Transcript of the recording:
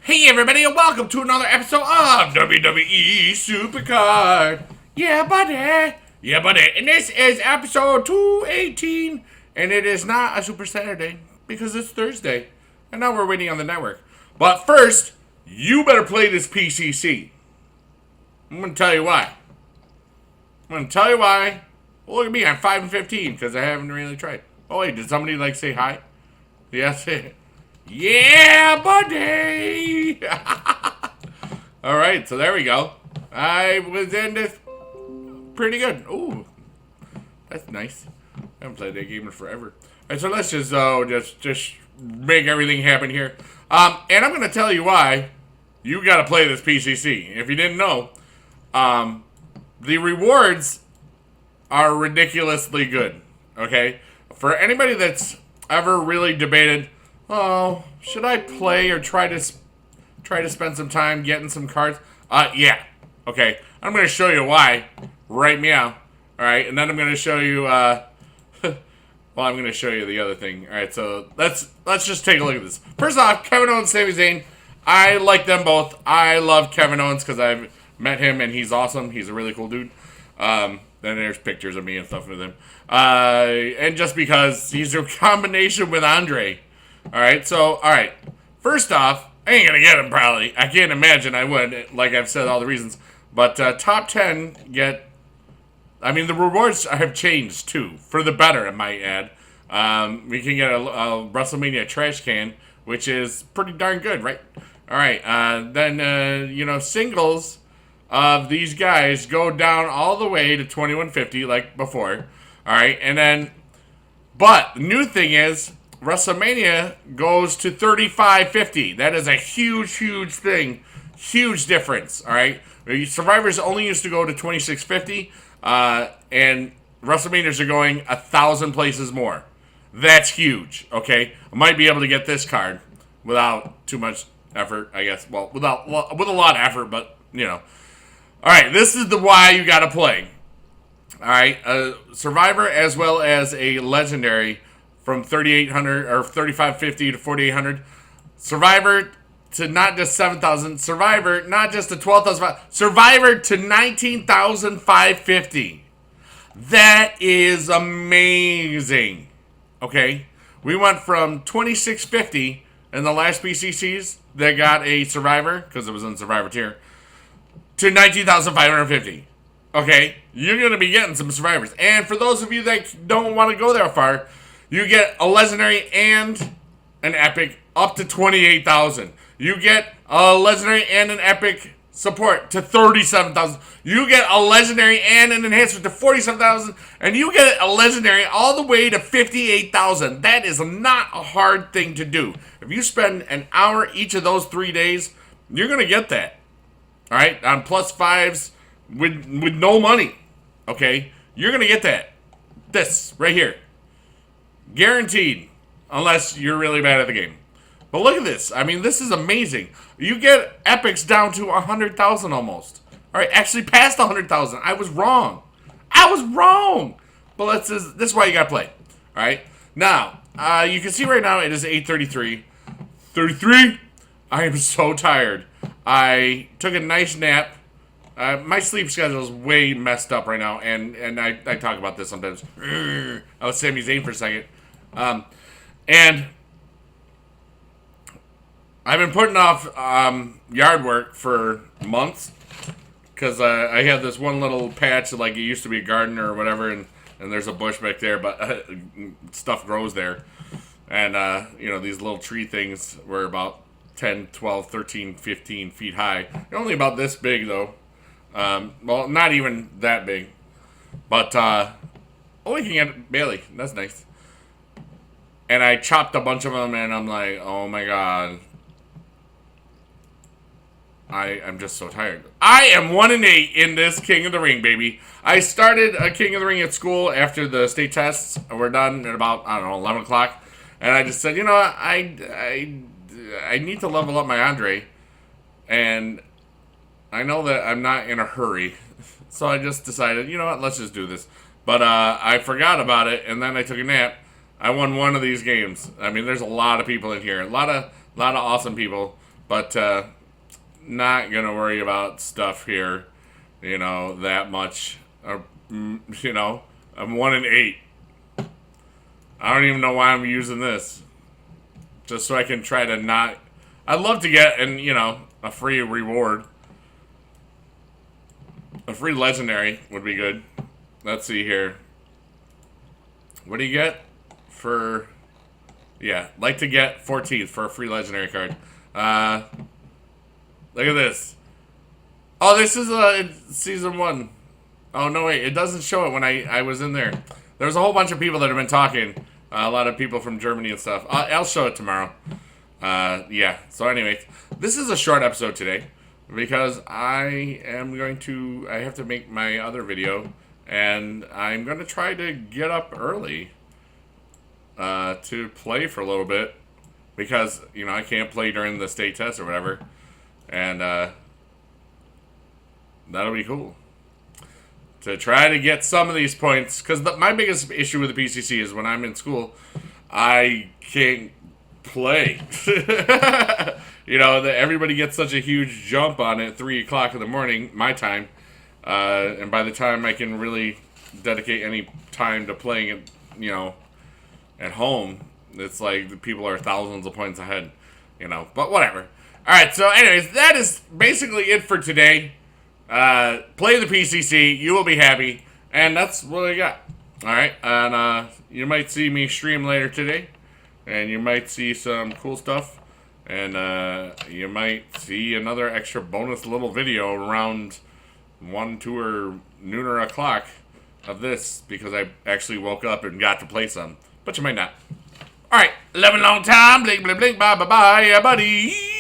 Hey everybody, and welcome to another episode of WWE Supercard. Yeah, buddy. Yeah, buddy. And this is episode 218, and it is not a Super Saturday because it's Thursday, and now we're waiting on the network. But first, you better play this PCC. I'm gonna tell you why. Well, look at me, I'm 5 and 15 because I haven't really tried. Oh wait, did somebody say hi? Yes. Yeah, buddy! Alright, so there we go. I was in this pretty good. Ooh, that's nice. I haven't played that game in forever. Alright, so let's just make everything happen here. And I'm going to tell you why you got to play this PCC. If you didn't know, the rewards are ridiculously good, okay? For anybody that's ever really debated, oh, should I play or try to spend some time getting some cards? Yeah. Okay. I'm going to show you why right meow. All right, and then I'm going to show you well, I'm going to show you the other thing. All right, so let's just take a look at this. First off, Kevin Owens, Sami Zayn. I like them both. I love Kevin Owens because I've met him and he's awesome. He's a really cool dude. Then there's pictures of me and stuff with him. And just because he's a combination with Andre. Alright, so, alright. First off, I ain't gonna get him probably. I can't imagine I would, like I've said all the reasons. But top 10 get... I mean, the rewards have changed too. For the better, I might add. We can get a WrestleMania trash can, which is pretty darn good, right? Alright, then, singles of these guys go down all the way to 2150 like before. Alright, and then... But, the new thing is... WrestleMania goes to 3550. That is a huge, huge thing. Huge difference, all right? Survivors only used to go to 2650, and WrestleManias are going 1,000 places more. That's huge, okay? I might be able to get this card without too much effort, I guess. Well, with a lot of effort, but, All right, this is the why you got to play. All right, Survivor as well as a Legendary from 3,800 or 3,550 to 4,800. Survivor to not just 7,000. Survivor not just to 12,000. Survivor to 19,550. That is amazing. Okay, we went from 2,650 in the last PCCs that got a Survivor because it was in Survivor tier to 19,550. Okay, you're gonna be getting some Survivors, and for those of you that don't want to go that far. You get a Legendary and an Epic up to 28,000. You get a Legendary and an Epic support to 37,000. You get a Legendary and an Enhancement to 47,000. And you get a Legendary all the way to 58,000. That is not a hard thing to do. If you spend an hour each of those 3 days, you're going to get that. Alright? On plus fives with no money. Okay? You're going to get that. This right here. Guaranteed, unless you're really bad at the game. But look at this. I mean, this is amazing. You get epics down to 100,000 almost. All right, actually past 100,000. I was wrong. But this is why you got to play. All right. Now, you can see right now it is 8:33. 33. I am so tired. I took a nice nap. My sleep schedule is way messed up right now, and I talk about this sometimes. I was Sami Zayn for a second. And I've been putting off yard work for months because I had this one little patch that, like, it used to be a garden or whatever, and there's a bush back there, but stuff grows there. And, these little tree things were about 10, 12, 13, 15 feet high. They're only about this big, though. Well, not even that big. But, we can get Bailey. That's nice. And I chopped a bunch of them, and I'm like, oh my god. I'm just so tired. I am 1-8 in this King of the Ring, baby. I started a King of the Ring at school after the state tests were done at about, 11 o'clock. And I just said, you know what, I need to level up my Andre. And I know that I'm not in a hurry. So I just decided, you know what, let's just do this. But I forgot about it, and then I took a nap. I won one of these games. I mean, there's a lot of people in here. A lot of awesome people. But not going to worry about stuff here, you know, that much. You know, I'm 1 in 8. I don't even know why I'm using this. Just so I can try to not... I'd love to get, you know, a free reward. A free legendary would be good. Let's see here. What do you get for... Yeah, like to get 14th for a free legendary card. Look at this. Oh, this is season 1. Oh, no, wait. It doesn't show it when I was in there. There's a whole bunch of people that have been talking. A lot of people from Germany and stuff. I'll show it tomorrow. Yeah. So, anyways, this is a short episode today because I have to make my other video, and I'm going to try to get up early to play for a little bit because, you know, I can't play during the state test or whatever, and that'll be cool. To try to get some of these points, because my biggest issue with the PCC is when I'm in school, I can't play. You know, everybody gets such a huge jump on it at 3 o'clock in the morning, my time, and by the time I can really dedicate any time to playing it, you know, at home, it's like the people are thousands of points ahead, you know, but whatever. Alright, so anyways, that is basically it for today. Play the PCC, you will be happy, and that's what I got. Alright, and you might see me stream later today, and you might see some cool stuff, and you might see another extra bonus little video around 1, 2, or noon or o'clock of this, because I actually woke up and got to play some, but you might not. Alright, 11 long time, blink, blink, blink, bye, bye, bye, buddy.